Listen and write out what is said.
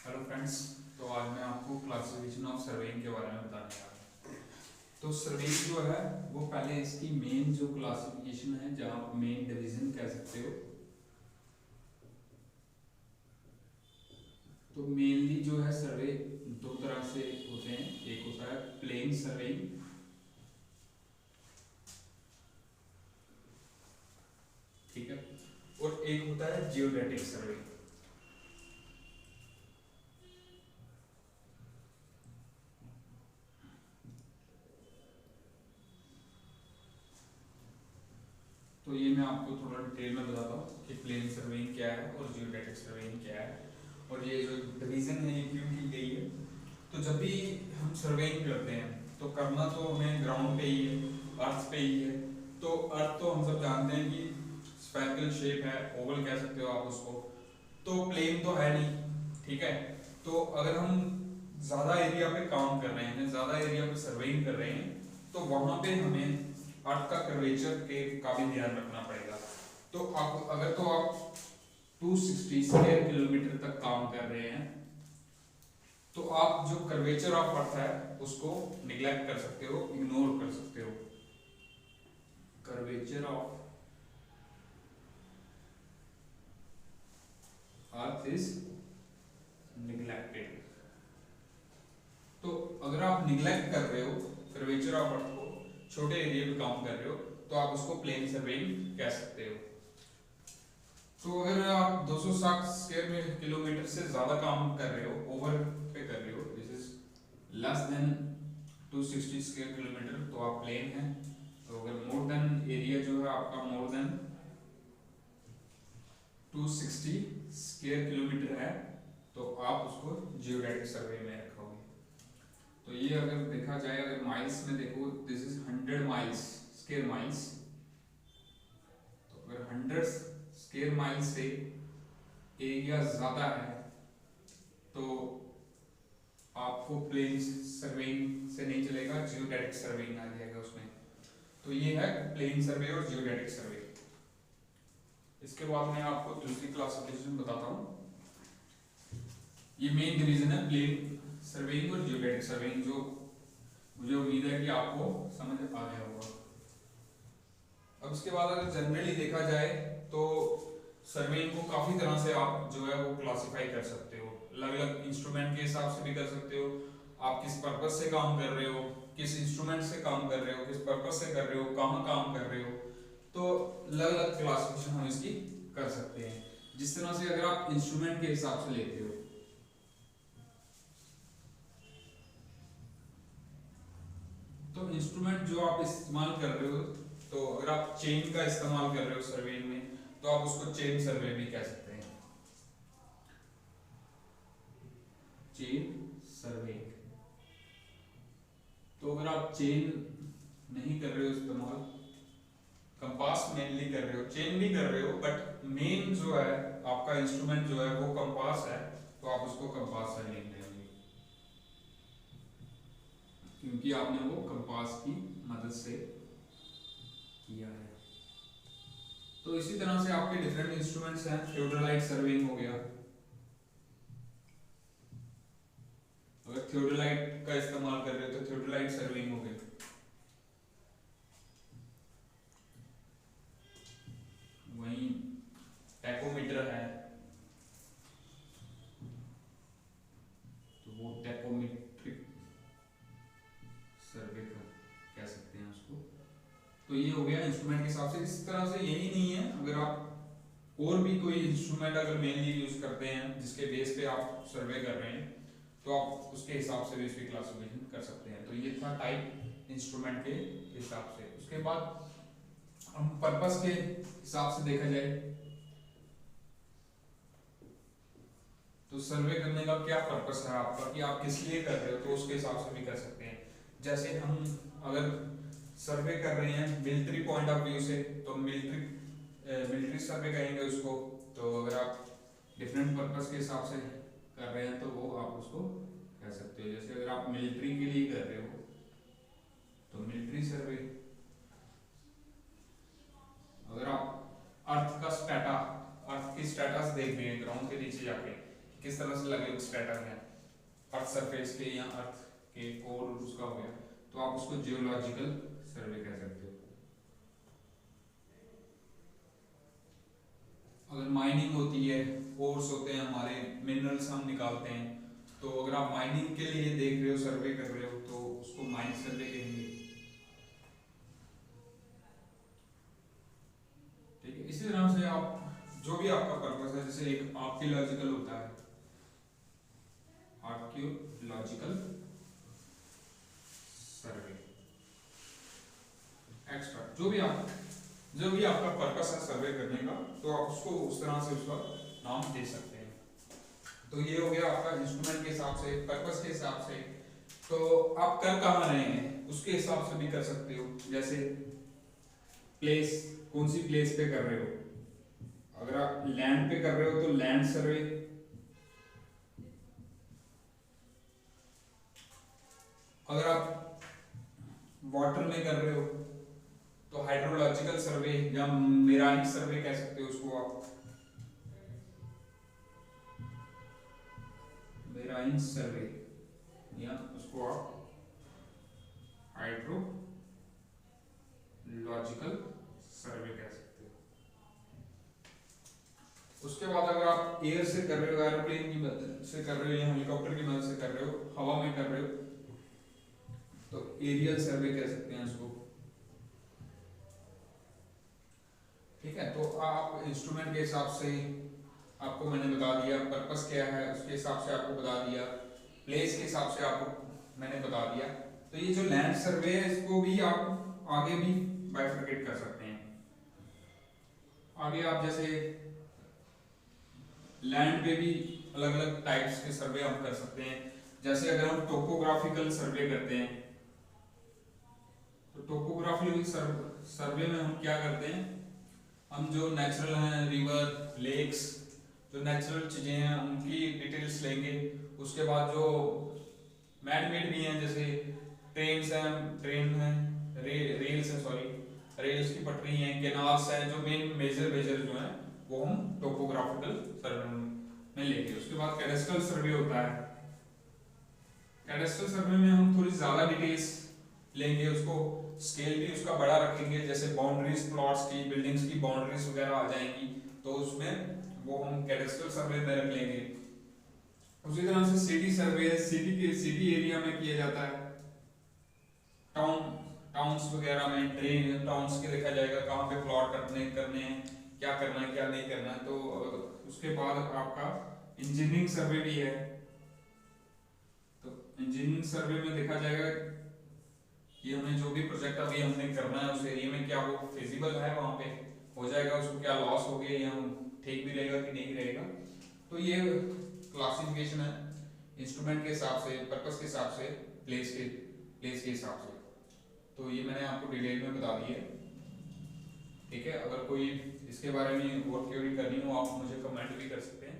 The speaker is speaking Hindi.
Hello friends. तो आज मैं आपको क्लासिफिकेशन ऑफ सर्वेइंग के बारे में बताने जा रहा हूँ। तो सर्वेइंग जो है वो पहले इसकी मेन जो क्लासिफिकेशन है, जहाँ आप मेन डिवीजन कह सकते हो। तो मेनली जो है सर्वे दो तरह से होते हैं। एक होता है प्लेन सर्वेइंग, ठीक है, और एक होता है जियोडेटिक सर्वेइंग। तो ये मैं आपको थोड़ा डिटेल में बताता हूँ कि प्लेन सर्वेइंग क्या है और जियोडेटिक सर्वेइंग क्या है, और ये जो डिवीजन है ये क्यों की गई है। तो जब भी हम सर्वेइंग करते हैं तो करना तो हमें ग्राउंड पे ही है, अर्थ पे ही है। तो अर्थ तो हम सब जानते हैं कि स्फेरिकल शेप है, ओवल कह सकते हो आप उसको, तो प्लेन तो है नहीं, ठीक है। तो अगर हम ज़्यादा एरिया पे काम कर रहे हैं, ज़्यादा एरिया पे सर्वेइंग कर रहे हैं, तो वहाँ पे हमें अर्थ का कर्वेचर के का भी ध्यान रखना पड़ेगा। तो आप अगर तो आप 260 स्क्वायर किलोमीटर तक काम कर रहे हैं, तो आप जो कर्वेचर ऑफ अर्थ है उसको निगलेक्ट कर सकते हो, इग्नोर कर सकते हो। Curvature of earth is neglected. तो अगर आप निगलेक्ट कर रहे हो कर्वेचर ऑफ अर्थ को, छोटे एरिया पे काम कर रहे हो, तो आप उसको प्लेन सर्वेइंग कह सकते हो। तो अगर आप 260 स्क्वायर किलोमीटर से ज्यादा काम कर रहे हो, ओवर पे कर रहे हो, this is less than 260 square kilometre, तो आप प्लेन है। तो अगर मोर देन एरिया जो है आपका मोर देन 260 स्क्वायर किलोमीटर है, तो आप उसको जियोडेटिक सर्वे में रखोगे। तो ये अगर देखा जाए, अगर माइल्स में देखो, this is 100 miles square miles. तो अगर 100 स्क्वायर माइल से एरिया ज्यादा है तो आपको प्लेन सर्वेइंग से नहीं चलेगा, जियोडेटिक सर्वेइंग आ जाएगा उसमें। तो ये है प्लेन सर्वे और जियोडेटिक सर्वे। इसके बाद मैं आपको दूसरी क्लासिफिकेशन बताता हूँ। ये मेन डिवीजन है प्लेन सर्वेइंग और जियोडेटिक सर्वेइंग, जो मुझे उम्मीद है कि आपको समझ आ गया होगा। अब इसके बाद अगर जनरली देखा जाए तो सर्वेइंग को काफी तरह से आप जो है वो क्लासिफाई कर सकते हो। अलग अलग इंस्ट्रूमेंट के हिसाब से भी कर सकते हो, आप किस पर्पस से काम कर रहे हो, किस इंस्ट्रूमेंट से काम कर रहे हो, किस पर्पस से कर रहे हो, कहाँ काम कर रहे हो। तो अलग अलग क्लासिफिकेशन हम इसकी कर सकते हैं, जिस तरह से अगर आप इंस्ट्रूमेंट के हिसाब से लेते हो। तो इंस्ट्रूमेंट जो आप इस्तेमाल कर रहे हो, तो अगर आप चेन का इस्तेमाल कर रहे हो सर्वेइंग में, तो आप उसको चेन सर्वे भी कह सकते हैं, चेन सर्वेइंग। तो अगर आप चेन नहीं कर रहे हो इस्तेमाल, कंपास मेनली कर रहे हो, चेन भी कर रहे हो, बट मेन जो है आपका इंस्ट्रूमेंट जो है वो कंपास है, तो आप उसको कंपास से लिख देंगे, क्योंकि आपने वो कंपास की मदद से किया है। तो इसी तरह से आपके डिफरेंट इंस्ट्रूमेंट्स हैं। थियोडोलाइट सर्वेइंग हो गया, अगर थियोडोलाइट का इस्तेमाल कर रहे हो तो थियोडोलाइट सर्वेइंग हो गई। वहीं टैकोमीटर है, तो वो टैकोमेट्रिक सर्वे कह सकते हैं उसको। तो ये हो गया इंस्ट्रूमेंट के हिसाब से। इस तरह से यही नहीं है, अगर आप और भी कोई इंस्ट्रूमेंट अगर मेनली यूज करते हैं जिसके बेस पे आप सर्वे कर रहे हैं, तो आप उसके हिसाब से भी इसकी क्लासिफिकेशन कर सकते हैं। तो ये था टाइप इंस्ट्रूमेंट के हिसाब से। उसके बाद हम पर्पस के हिसाब से देखा जाए तो सर्वे करने का क्या पर्पस है आपका, कि आप किस लिए कर रहे हो, तो उसके हिसाब से भी कर सकते हैं। जैसे हम अगर सर्वे कर रहे हैं मिलिट्री पॉइंट ऑफ व्यू से, तो मिलिट्री सर्वे कहेंगे उसको। तो अगर आप डिफरेंट पर्पस के हिसाब से कर रहे हैं तो वो आप उसको कह सकते हो। जैसे अगर आप मिलिट्री के लिए कर रहे हो तो मिलिट्री सर्वे। अगर आप अर्थ का स्टेटा, अर्थ की स्टेटस देख रहे हैं ग्राउंड के नीचे जाके किस तरह से लगे स्ट्रेटा है, अर्थ सरफेस के या अर्थ के कोर उसका हो गया, तो आप उसको जियोलॉजिकल सर्वे कह सकते हो। अगर माइनिंग होती है, ओर्स होते हैं हमारे, मिनरल्स हम निकालते हैं, तो अगर आप माइनिंग के लिए देख रहे हो, सर्वे कर रहे हो, तो उसको माइन सर्वे कहेंगे। ठीक है, इसी तरह से आप जो भी आपका पर्पस है, जैसे एक आर्कियोलॉजिकल होता है, आर्कियोलॉजिकल सर्वे, एक्स्ट्रा जो भी आपका पर्पस है सर्वे करने का, तो आप उसको उस तरह से उसका नाम दे सकते हैं। तो ये हो गया आपका इंस्ट्रूमेंट के हिसाब से, पर्पस के हिसाब से। तो आप कर कहाँ रहे हैं उसके हिसाब से भी कर सकते हो, जैसे प्लेस, कौन सी प्लेस पे कर रहे हो। अगर आप लैंड पे कर रहे हो तो लैंड सर्वे, अगर आप वाटर में कर रहे हो तो हाइड्रोलॉजिकल सर्वे या मेरानिक सर्वे कह सकते हो उसको आप, मेराइन सर्वे, या उसको आप हाइड्रोलॉजिकल सर्वे कह सकते हो। उसके बाद अगर आप एयर से कर रहे हो, एरोप्लेन की मदद से कर रहे हो या हेलीकॉप्टर की मदद से कर रहे हो, हवा में कर रहे हो, तो एरियल सर्वे कह सकते हैं उसको। ठीक है, तो आप इंस्ट्रूमेंट के हिसाब से, आपको मैंने बता दिया पर्पस क्या है, उसके हिसाब से आपको बता दिया, प्लेस के हिसाब से आपको मैंने बता दिया। तो ये जो लैंड सर्वे है, इसको भी आप आगे भी बाइफरकेट कर सकते हैं। आगे आप जैसे लैंड पे भी अलग अलग टाइप्स के सर्वे हम कर सकते हैं। जैसे अगर हम टोपोग्राफिकल सर्वे करते हैं, तो टोपोग्राफिकल सर्वे में हम क्या करते हैं, हम जो नेचुरल हैं, रिवर, लेक्स, जो नेचुरल चीजें हैं उनकी डिटेल्स लेंगे। उसके बाद जो मैन मेड भी हैं, जैसे ट्रेन हैं, रेल्स हैं, सॉरी रेल्स की पटरी हैं, कैनाल्स हैं, जो मेजर जो हैं वो हम टोपोग्राफिकल सर्वे में लेंगे। उसके बाद कैडेस्ट्रल सर्वे होता है। कैडेस्ट्रल सर्वे में हम थोड़ी ज्यादा डिटेल्स लेंगे, उसको स्केल भी उसका बड़ा रखेंगे, जैसे बाउंड्रीज, प्लॉट्स की, बिल्डिंग्स की बाउंड्रीज वगैरह आ जाएंगी, तो उसमें वो हम कैडेस्ट्रल सर्वे में रख लेंगे। उसी तरह से सिटी सर्वे, सिटी एरिया में किया जाता है, टाउन्स वगैरह में, ट्रेन टाउन्स के देखा जाएगा कहाँ पे प्लॉट करने हैं, क्या करना है क्या नहीं करना है। तो उसके बाद आपका इंजीनियरिंग सर्वे भी है। तो इंजीनियरिंग सर्वे में देखा जाएगा कि हमें जो भी प्रोजेक्ट अभी हमने करना है उस एरिया में, क्या वो फिजिबल है, वहाँ पे हो जाएगा, उसको क्या लॉस हो गया या ठीक भी रहेगा कि नहीं रहेगा। तो ये क्लासिफिकेशन है इंस्ट्रूमेंट के हिसाब से, पर्पस के हिसाब से, प्लेस के हिसाब से। तो ये मैंने आपको डिटेल में बता दी है। ठीक है, अगर कोई इसके बारे में और क्वेरी करनी हो आप मुझे कमेंट भी कर सकते हैं।